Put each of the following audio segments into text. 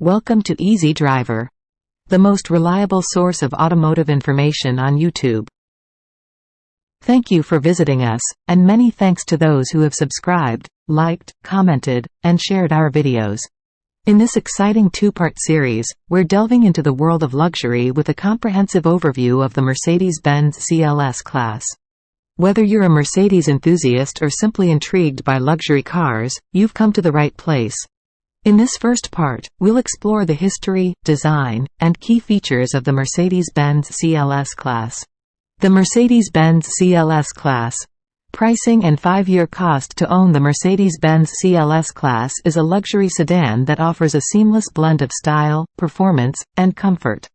Welcome to Easy Driver, the most reliable source of automotive information on YouTube. Thank you for visiting us, and many thanks to those who have subscribed, liked, commented, and shared our videos. In this exciting two-part series, we're delving into the world of luxury with a comprehensive overview of the Mercedes-Benz CLS-Class. Whether you're a Mercedes enthusiast or simply intrigued by luxury cars, you've come to the right place. In this first part, we'll explore the history, design, and key features of the Mercedes-Benz CLS-Class. The Mercedes-Benz CLS-Class. Pricing and 5-year cost to own the Mercedes-Benz CLS-Class is a luxury sedan that offers a seamless blend of style, performance, and comfort.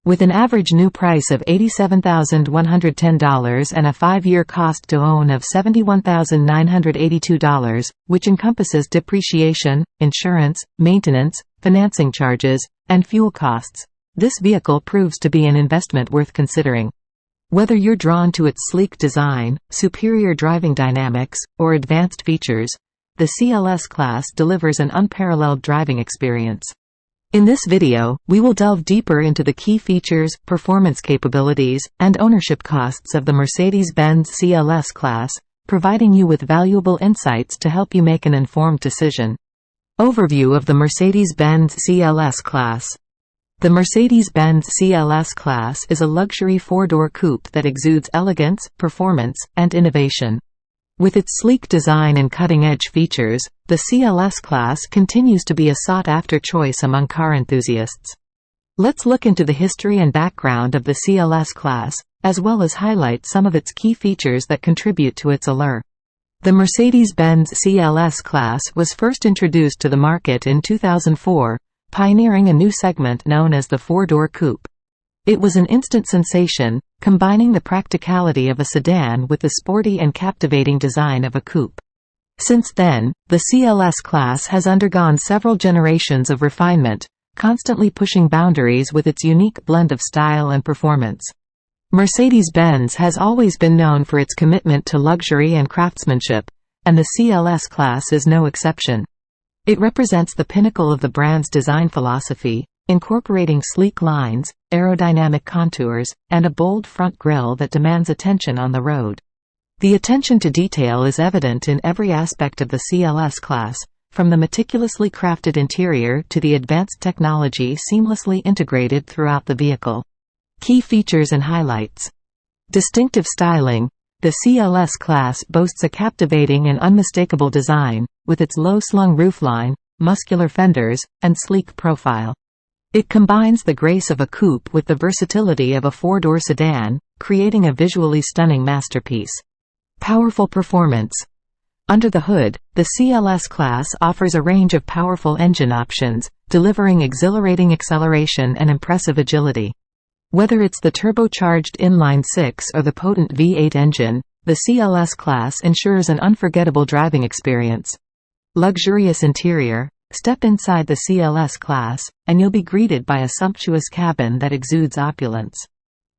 With an average new price of $87,110 and a 5-year cost to own of $71,982, which encompasses depreciation, insurance, maintenance, financing charges, and fuel costs, this vehicle proves to be an investment worth considering. Whether you're drawn to its sleek design, superior driving dynamics, or advanced features, the CLS-Class delivers an unparalleled driving experience. In this video, we will delve deeper into the key features, performance capabilities, and ownership costs of the Mercedes-Benz CLS-Class, providing you with valuable insights to help you make an informed decision. Overview of the Mercedes-Benz CLS-Class. The Mercedes-Benz CLS-Class is a luxury four-door coupe that exudes elegance, performance, and innovation. With its sleek design and cutting-edge features, the CLS-Class continues to be a sought-after choice among car enthusiasts. Let's look into the history and background of the CLS-Class, as well as highlight some of its key features that contribute to its allure. The Mercedes-Benz CLS-Class was first introduced to the market in 2004, pioneering a new segment known as the four-door coupe. It was an instant sensation, combining the practicality of a sedan with the sporty and captivating design of a coupe. Since then, the CLS-Class has undergone several generations of refinement, constantly pushing boundaries with its unique blend of style and performance. Mercedes-Benz has always been known for its commitment to luxury and craftsmanship, and the CLS-Class is no exception. It represents the pinnacle of the brand's design philosophy, incorporating sleek lines, aerodynamic contours, and a bold front grille that demands attention on the road. The attention to detail is evident in every aspect of the CLS-Class, from the meticulously crafted interior to the advanced technology seamlessly integrated throughout the vehicle. Key features and highlights. Distinctive styling. The CLS-Class boasts a captivating and unmistakable design, with its low-slung roofline, muscular fenders, and sleek profile. It combines the grace of a coupe with the versatility of a four-door sedan, creating a visually stunning masterpiece. Powerful performance. Under the hood, the CLS-Class offers a range of powerful engine options, delivering exhilarating acceleration and impressive agility. Whether it's the turbocharged inline-six or the potent V8 engine, the CLS-Class ensures an unforgettable driving experience. Luxurious interior. Step inside the CLS-Class, and you'll be greeted by a sumptuous cabin that exudes opulence.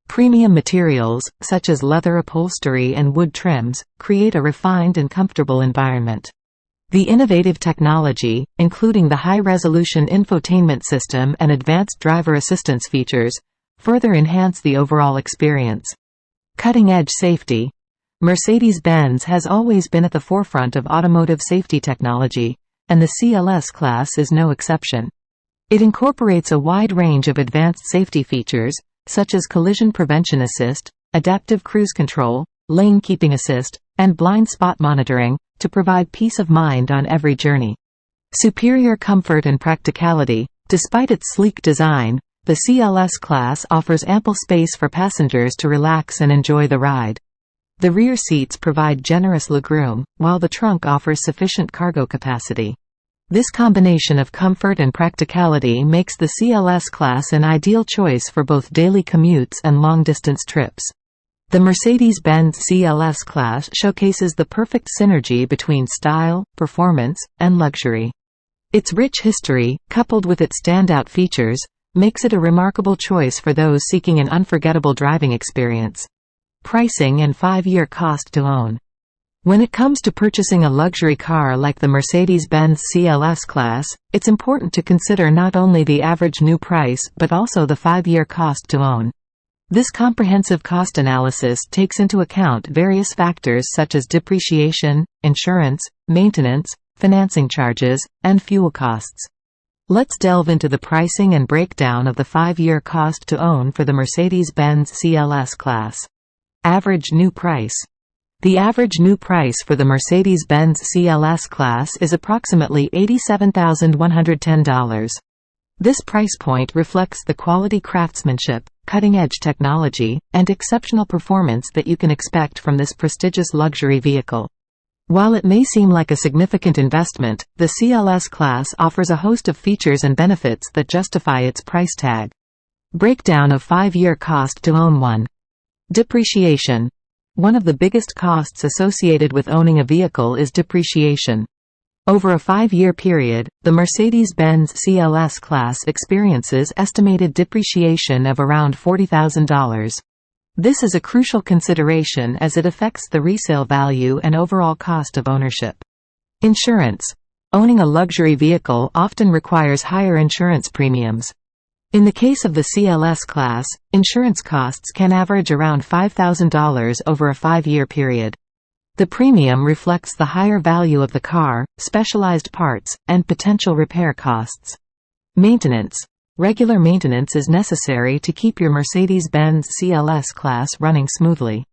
Premium materials, such as leather upholstery and wood trims, create a refined and comfortable environment. The innovative technology, including the high-resolution infotainment system and advanced driver assistance features, further enhance the overall experience. Cutting-edge safety. Mercedes-Benz has always been at the forefront of automotive safety technology, and the CLS-Class is no exception. It incorporates a wide range of advanced safety features, such as collision prevention assist, adaptive cruise control, lane keeping assist, and blind spot monitoring, to provide peace of mind on every journey. Superior comfort and practicality. Despite its sleek design, the CLS-Class offers ample space for passengers to relax and enjoy the ride. The rear seats provide generous legroom, while the trunk offers sufficient cargo capacity. This combination of comfort and practicality makes the CLS-Class an ideal choice for both daily commutes and long-distance trips. The Mercedes-Benz CLS-Class showcases the perfect synergy between style, performance, and luxury. Its rich history, coupled with its standout features, makes it a remarkable choice for those seeking an unforgettable driving experience. Pricing and 5-year cost to own. When it comes to purchasing a luxury car like the Mercedes-Benz CLS-Class, it's important to consider not only the average new price but also the 5-year cost to own. This comprehensive cost analysis takes into account various factors such as depreciation, insurance, maintenance, financing charges, and fuel costs. Let's delve into the pricing and breakdown of the 5-year cost to own for the Mercedes-Benz CLS-Class. Average new price. The average new price for the Mercedes-Benz CLS-Class is approximately $87,110. This price point reflects the quality craftsmanship, cutting-edge technology, and exceptional performance that you can expect from this prestigious luxury vehicle. While it may seem like a significant investment, the CLS-Class offers a host of features and benefits that justify its price tag. Breakdown of 5-year cost to own. 1. Depreciation. One of the biggest costs associated with owning a vehicle is depreciation. Over a 5-year period, the Mercedes-Benz CLS-Class experiences estimated depreciation of around $40,000. This is a crucial consideration as it affects the resale value and overall cost of ownership. Insurance. Owning a luxury vehicle often requires higher insurance premiums. In the case of the CLS-Class, insurance costs can average around $5,000 over a 5-year period. The premium reflects the higher value of the car, specialized parts, and potential repair costs. Maintenance. Regular maintenance is necessary to keep your Mercedes-Benz CLS-Class running smoothly.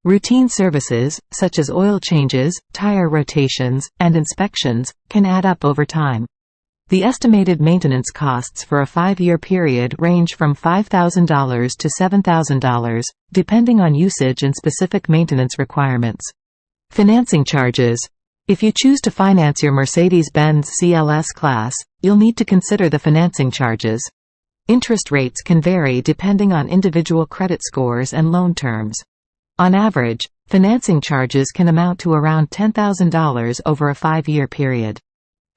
Routine services, such as oil changes, tire rotations, and inspections, can add up over time. The estimated maintenance costs for a 5-year period range from $5,000 to $7,000, depending on usage and specific maintenance requirements. Financing charges. If you choose to finance your Mercedes-Benz CLS-Class, you'll need to consider the financing charges. Interest rates can vary depending on individual credit scores and loan terms. On average, financing charges can amount to around $10,000 over a 5-year period.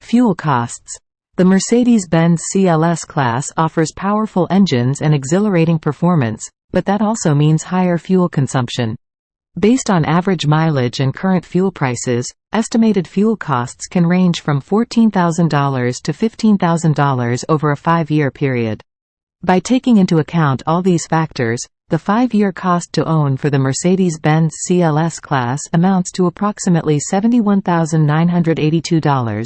Fuel costs. The Mercedes-Benz CLS-Class offers powerful engines and exhilarating performance, but that also means higher fuel consumption. Based on average mileage and current fuel prices, estimated fuel costs can range from $14,000 to $15,000 over a 5-year period. By taking into account all these factors, the 5-year cost to own for the Mercedes-Benz CLS-Class amounts to approximately $71,982.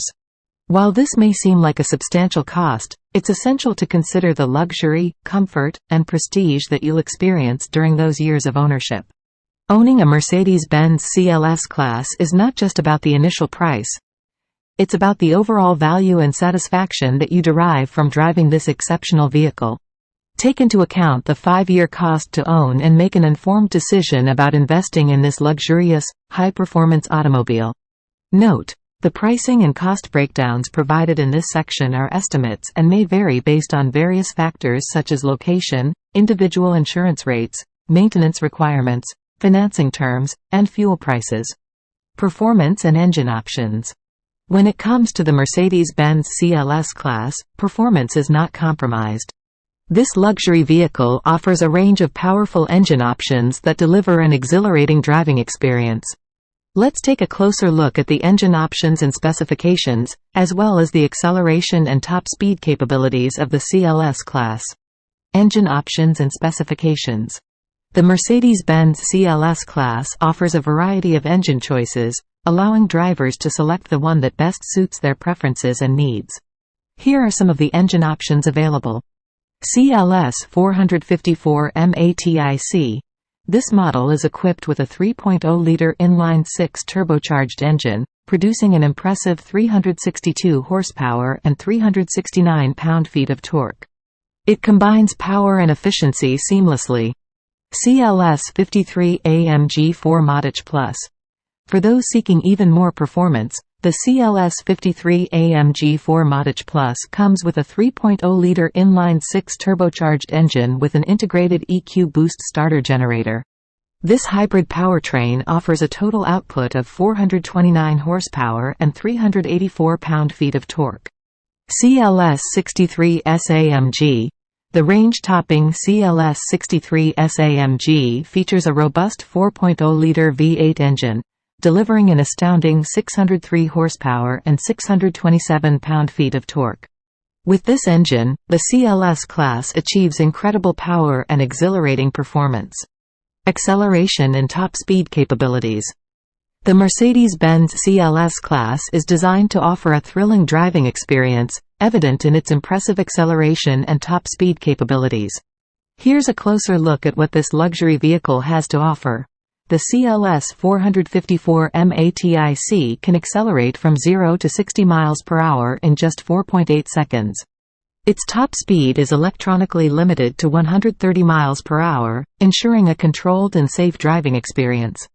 While this may seem like a substantial cost, it's essential to consider the luxury, comfort, and prestige that you'll experience during those years of ownership. Owning a Mercedes-Benz CLS-Class is not just about the initial price. It's about the overall value and satisfaction that you derive from driving this exceptional vehicle. Take into account the 5-year cost to own and make an informed decision about investing in this luxurious, high-performance automobile. Note: the pricing and cost breakdowns provided in this section are estimates and may vary based on various factors such as location, individual insurance rates, maintenance requirements, financing terms, and fuel prices. Performance and engine options. When it comes to the Mercedes-Benz CLS-Class, performance is not compromised. This luxury vehicle offers a range of powerful engine options that deliver an exhilarating driving experience. Let's take a closer look at the engine options and specifications, as well as the acceleration and top speed capabilities of the CLS-Class. Engine options and specifications. The Mercedes-Benz CLS-Class offers a variety of engine choices, allowing drivers to select the one that best suits their preferences and needs. Here are some of the engine options available. CLS 454 MATIC. This model is equipped with a 3.0-liter inline-6 turbocharged engine, producing an impressive 362 horsepower and 369 pound-feet of torque. It combines power and efficiency seamlessly. CLS 53 AMG 4 Modic Plus. For those seeking even more performance, the CLS 53 AMG 4 Modic Plus comes with a 3.0-liter inline-6 turbocharged engine with an integrated EQ boost starter generator. This hybrid powertrain offers a total output of 429 horsepower and 384 pound-feet of torque. CLS 63 SAMG. The range-topping CLS 63 SAMG features a robust 4.0-liter V8 engine, delivering an astounding 603 horsepower and 627 pound-feet of torque. With this engine, the CLS-Class achieves incredible power and exhilarating performance. Acceleration and top speed capabilities. The Mercedes-Benz CLS-Class is designed to offer a thrilling driving experience, evident in its impressive acceleration and top speed capabilities. Here's a closer look at what this luxury vehicle has to offer. The CLS 454 MATIC can accelerate from 0 to 60 miles per hour in just 4.8 seconds. Its top speed is electronically limited to 130 miles per hour, ensuring a controlled and safe driving experience.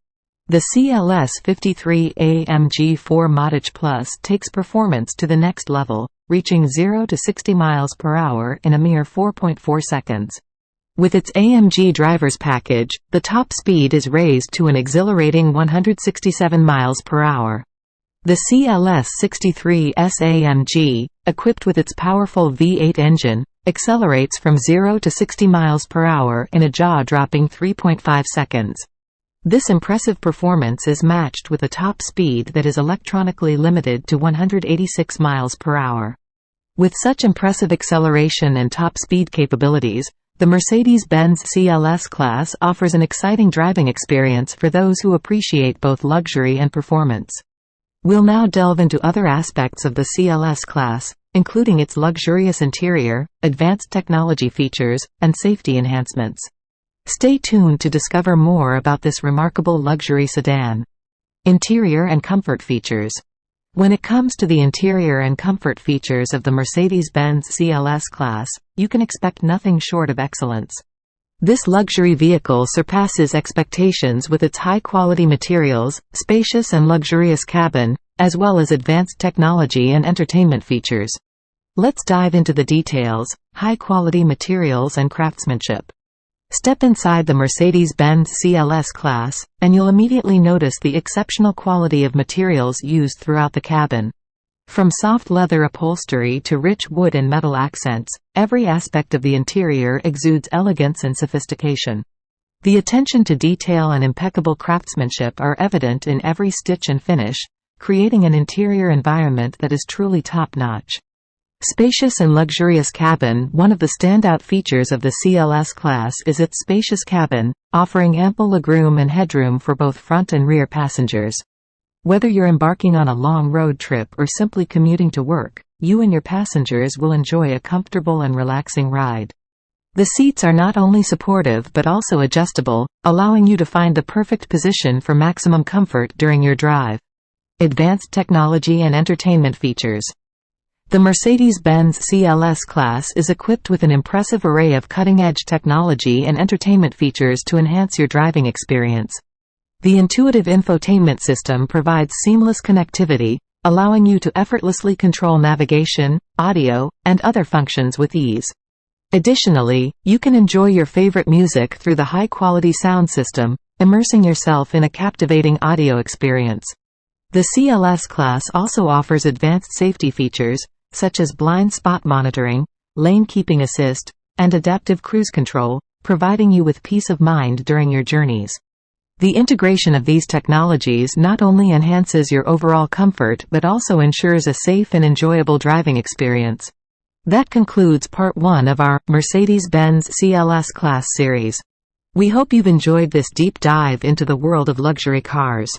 The CLS 53 AMG 4 Modic Plus takes performance to the next level, reaching 0 to 60 miles per hour in a mere 4.4 seconds. With its AMG driver's package, the top speed is raised to an exhilarating 167 miles per hour. The CLS 63 SAMG, equipped with its powerful V8 engine, accelerates from 0 to 60 miles per hour in a jaw-dropping 3.5 seconds. This impressive performance is matched with a top speed that is electronically limited to 186 miles per hour. With such impressive acceleration and top speed capabilities, the Mercedes-Benz CLS-Class offers an exciting driving experience for those who appreciate both luxury and performance. We'll now delve into other aspects of the CLS-Class, including its luxurious interior, advanced technology features, and safety enhancements. Stay tuned to discover more about this remarkable luxury sedan. Interior and comfort features. When it comes to the interior and comfort features of the Mercedes-Benz CLS-Class, you can expect nothing short of excellence. This luxury vehicle surpasses expectations with its high-quality materials, spacious and luxurious cabin, as well as advanced technology and entertainment features. Let's dive into the details: high-quality materials and craftsmanship. Step inside the Mercedes-Benz CLS-Class, and you'll immediately notice the exceptional quality of materials used throughout the cabin. From soft leather upholstery to rich wood and metal accents, every aspect of the interior exudes elegance and sophistication. The attention to detail and impeccable craftsmanship are evident in every stitch and finish, creating an interior environment that is truly top-notch. Spacious and luxurious cabin. One of the standout features of the CLS-Class is its spacious cabin, offering ample legroom and headroom for both front and rear passengers. Whether you're embarking on a long road trip or simply commuting to work, you and your passengers will enjoy a comfortable and relaxing ride. The seats are not only supportive but also adjustable, allowing you to find the perfect position for maximum comfort during your drive. Advanced technology and entertainment features. The Mercedes-Benz CLS-Class is equipped with an impressive array of cutting-edge technology and entertainment features to enhance your driving experience. The intuitive infotainment system provides seamless connectivity, allowing you to effortlessly control navigation, audio, and other functions with ease. Additionally, you can enjoy your favorite music through the high-quality sound system, immersing yourself in a captivating audio experience. The CLS-Class also offers advanced safety features, such as blind spot monitoring, lane keeping assist, and adaptive cruise control, providing you with peace of mind during your journeys. The integration of these technologies not only enhances your overall comfort but also ensures a safe and enjoyable driving experience. That concludes part 1 of our Mercedes-Benz CLS-Class series. We hope you've enjoyed this deep dive into the world of luxury cars.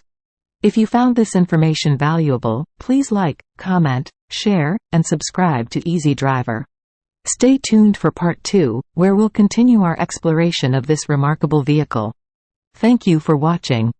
If you found this information valuable, please like, comment, share, and subscribe to Easy Driver. Stay tuned for part 2, where we'll continue our exploration of this remarkable vehicle. Thank you for watching.